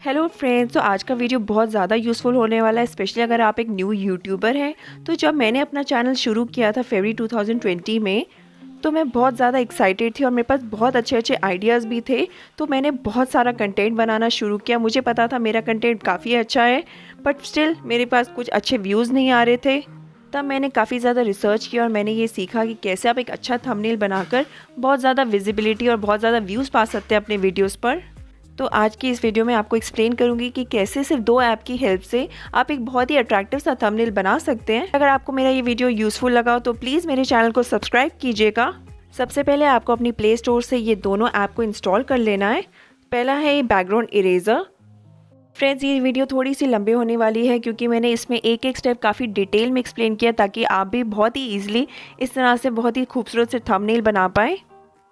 Hello friends, तो आज का वीडियो बहुत ज़्यादा यूज़फुल होने वाला है, स्पेशली अगर आप एक न्यू यूट्यूबर हैं। तो जब मैंने अपना चैनल शुरू किया था फरवरी 2020 में, तो मैं बहुत ज़्यादा एक्साइटेड थी और मेरे पास बहुत अच्छे अच्छे आइडियाज़ भी थे। तो मैंने बहुत सारा कंटेंट बनाना शुरू किया। मुझे पता था मेरा कंटेंट काफ़ी अच्छा है, बट स्टिल मेरे पास कुछ अच्छे व्यूज़ नहीं आ रहे थे। तब मैंने काफ़ी ज़्यादा रिसर्च किया और मैंने ये सीखा कि कैसे आप एक अच्छा थंबनेल बनाकर बहुत ज़्यादा विजिबिलिटी और बहुत ज़्यादा व्यूज़ पा सकते हैं अपने वीडियोज़ पर। तो आज की इस वीडियो में आपको एक्सप्लेन करूंगी कि कैसे सिर्फ 2 ऐप की हेल्प से आप एक बहुत ही अट्रैक्टिव सा थंबनेल बना सकते हैं। अगर आपको मेरा ये वीडियो यूज़फुल लगा हो तो प्लीज़ मेरे चैनल को सब्सक्राइब कीजिएगा। सबसे पहले आपको अपनी प्ले स्टोर से ये दोनों ऐप को इंस्टॉल कर लेना है। पहला है ये बैकग्राउंड इरेज़र। फ्रेंड्स, ये वीडियो थोड़ी सी लंबी होने वाली है क्योंकि मैंने इसमें एक एक स्टेप काफ़ी डिटेल में एक्सप्लेन किया ताकि आप भी बहुत ही ईजिली इस तरह से बहुत ही खूबसूरत से थंबनेल बना पाएँ।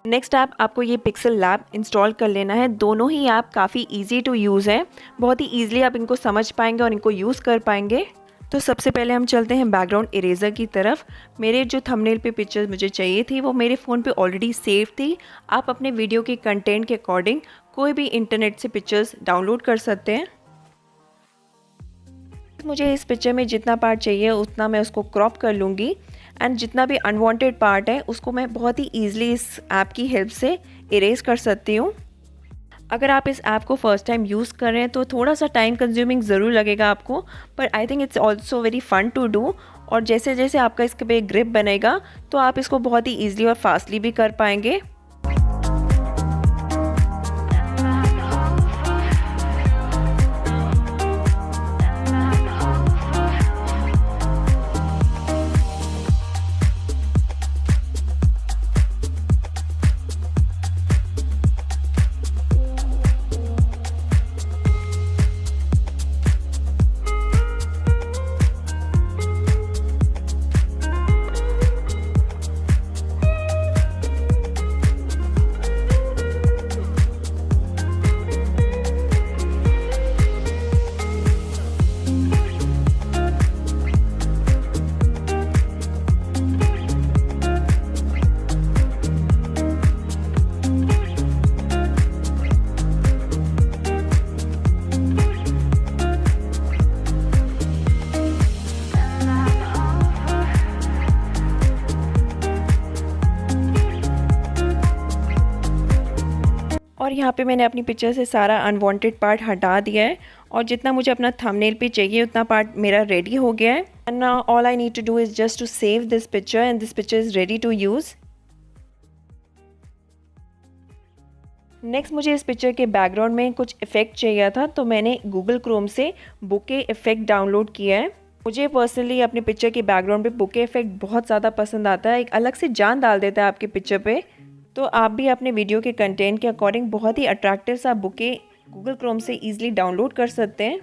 नेक्स्ट ऐप आपको ये PixelLab इंस्टॉल कर लेना है। दोनों ही ऐप काफ़ी इजी टू यूज़ है, बहुत ही ईजिली आप इनको समझ पाएंगे और इनको यूज़ कर पाएंगे। तो सबसे पहले हम चलते हैं बैकग्राउंड इरेज़र की तरफ। मेरे जो थंबनेल पे पिक्चर मुझे चाहिए थी वो मेरे फ़ोन पे ऑलरेडी सेव थी। आप अपने वीडियो के कंटेंट के अकॉर्डिंग कोई भी इंटरनेट से पिक्चर्स डाउनलोड कर सकते हैं। मुझे इस पिक्चर में जितना पार्ट चाहिए उतना मैं उसको क्रॉप कर लूँगी एंड जितना भी अनवांटेड पार्ट है उसको मैं बहुत ही ईजिली इस ऐप की हेल्प से इरेज कर सकती हूँ। अगर आप इस ऐप को फर्स्ट टाइम यूज़ कर रहे हैं तो थोड़ा सा टाइम कंज्यूमिंग ज़रूर लगेगा आपको, पर I think it's also very fun to do. और जैसे जैसे आपका इसके पे ग्रिप बनेगा तो आप इसको बहुत ही ईजिली और फास्टली भी कर पाएंगे। और यहाँ पे मैंने अपनी पिक्चर से सारा अनवांटेड पार्ट हटा दिया है और जितना मुझे अपना थंबनेल पे चाहिए उतना पार्ट मेरा रेडी हो गया है। And now all I need to do is just to save this picture and this picture is ready to use. Next मुझे इस पिक्चर के बैकग्राउंड में कुछ इफ़ेक्ट चाहिए था, तो मैंने गूगल क्रोम से बुके इफ़ेक्ट डाउनलोड किया है। मुझे पर्सनली अपने पिक्चर के बैकग्राउंड पे बुके इफ़ेक्ट बहुत ज़्यादा पसंद आता है, एक अलग से जान डाल देता है आपके पिक्चर पे। तो आप भी अपने वीडियो के कंटेंट के अकॉर्डिंग बहुत ही अट्रैक्टिव सा बुके गूगल क्रोम से ईजिली डाउनलोड कर सकते हैं।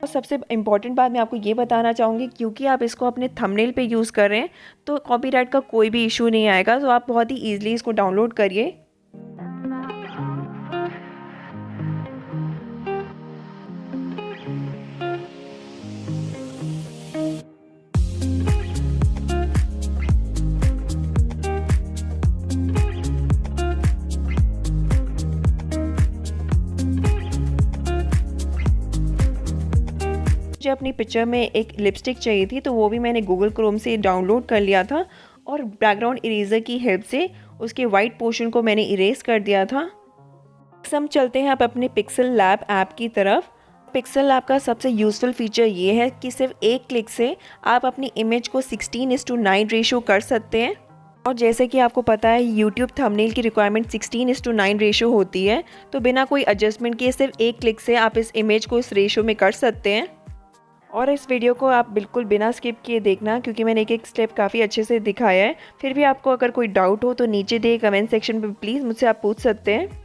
और सबसे इम्पॉर्टेंट बात मैं आपको ये बताना चाहूँगी, क्योंकि आप इसको अपने थंबनेल पे यूज़ कर रहे हैं तो कॉपीराइट का कोई भी इशू नहीं आएगा। तो आप बहुत ही ईजिली इसको डाउनलोड करिए। मुझे अपनी पिक्चर में एक लिपस्टिक चाहिए थी, तो वो भी मैंने गूगल क्रोम से डाउनलोड कर लिया था और बैकग्राउंड इरेज़र की हेल्प से उसके वाइट पोर्शन को मैंने इरेज कर दिया था। हम चलते हैं अब अपने PixelLab ऐप की तरफ। PixelLab का सबसे यूज़फुल फीचर ये है कि सिर्फ एक क्लिक से आप अपनी इमेज को 16:9 रेशो कर सकते हैं। और जैसे कि आपको पता है YouTube थंबनेल की रिक्वायरमेंट 16:9 रेशो होती है, तो बिना कोई एडजस्टमेंट किए सिर्फ एक क्लिक से आप इस इमेज को इस रेशो में कर सकते हैं। और इस वीडियो को आप बिल्कुल बिना स्किप किए देखना क्योंकि मैंने एक एक स्टेप काफ़ी अच्छे से दिखाया है। फिर भी आपको अगर कोई डाउट हो तो नीचे दिए कमेंट सेक्शन पे प्लीज़ मुझसे आप पूछ सकते हैं।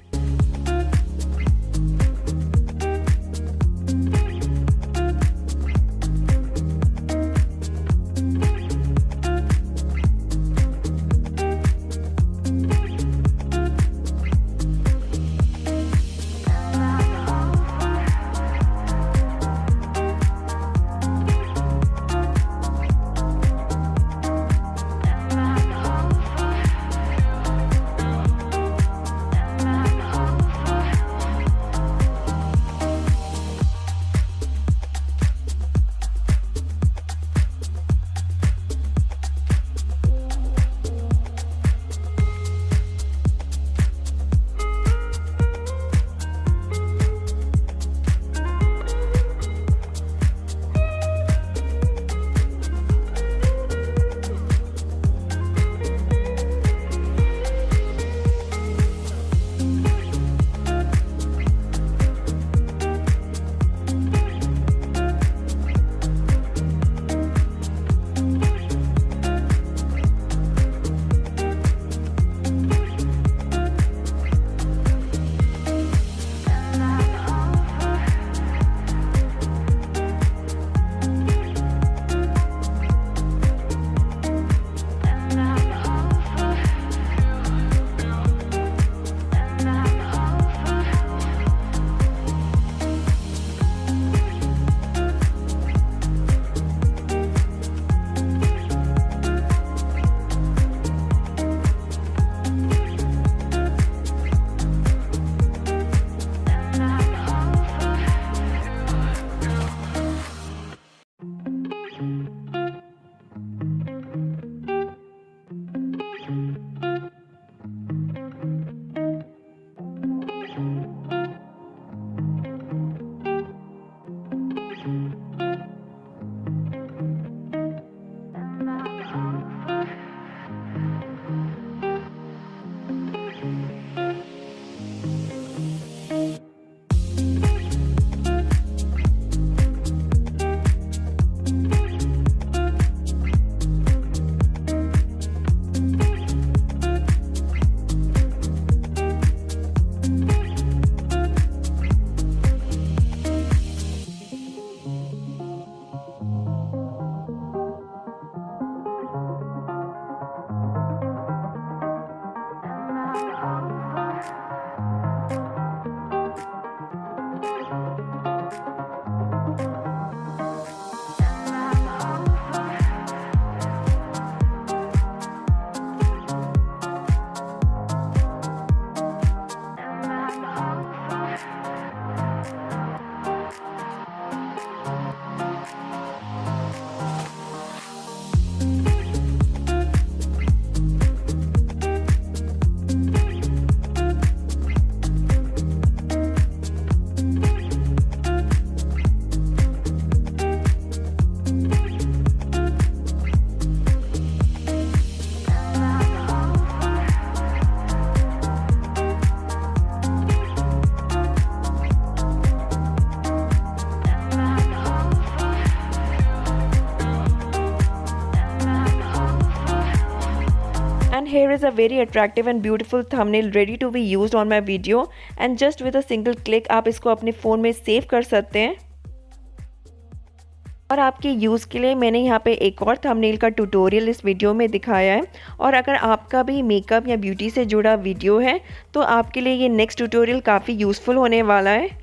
here is a very attractive and beautiful thumbnail ready to be used on my video and just with a single click आप इसको अपने फ़ोन में सेव कर सकते हैं। और आपके यूज़ के लिए मैंने यहाँ पे एक और थंबनेल का ट्यूटोरियल इस वीडियो में दिखाया है। और अगर आपका भी मेकअप या ब्यूटी से जुड़ा वीडियो है तो आपके लिए ये नेक्स्ट ट्यूटोरियल काफ़ी यूज़फुल होने वाला है।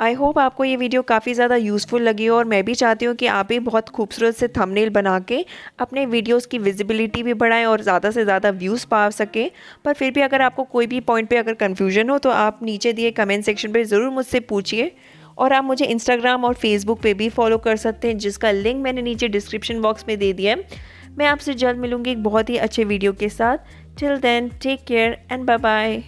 आई होप आपको ये वीडियो काफ़ी ज़्यादा यूज़फुल लगी हो और मैं भी चाहती हूँ कि आप भी बहुत खूबसूरत से थंबनेल बना के अपने वीडियोस की विजिबिलिटी भी बढ़ाएं और ज़्यादा से ज़्यादा व्यूज़ पा सकें। पर फिर भी अगर आपको कोई भी पॉइंट पे अगर कन्फ्यूजन हो तो आप नीचे दिए कमेंट सेक्शन पे ज़रूर मुझसे पूछिए। और आप मुझे इंस्टाग्राम और फेसबुक पे भी फॉलो कर सकते हैं, जिसका लिंक मैंने नीचे डिस्क्रिप्शन बॉक्स में दे दिया है। मैं आपसे जल्द मिलूँगी एक बहुत ही अच्छे वीडियो के साथ। Till then take care and bye bye.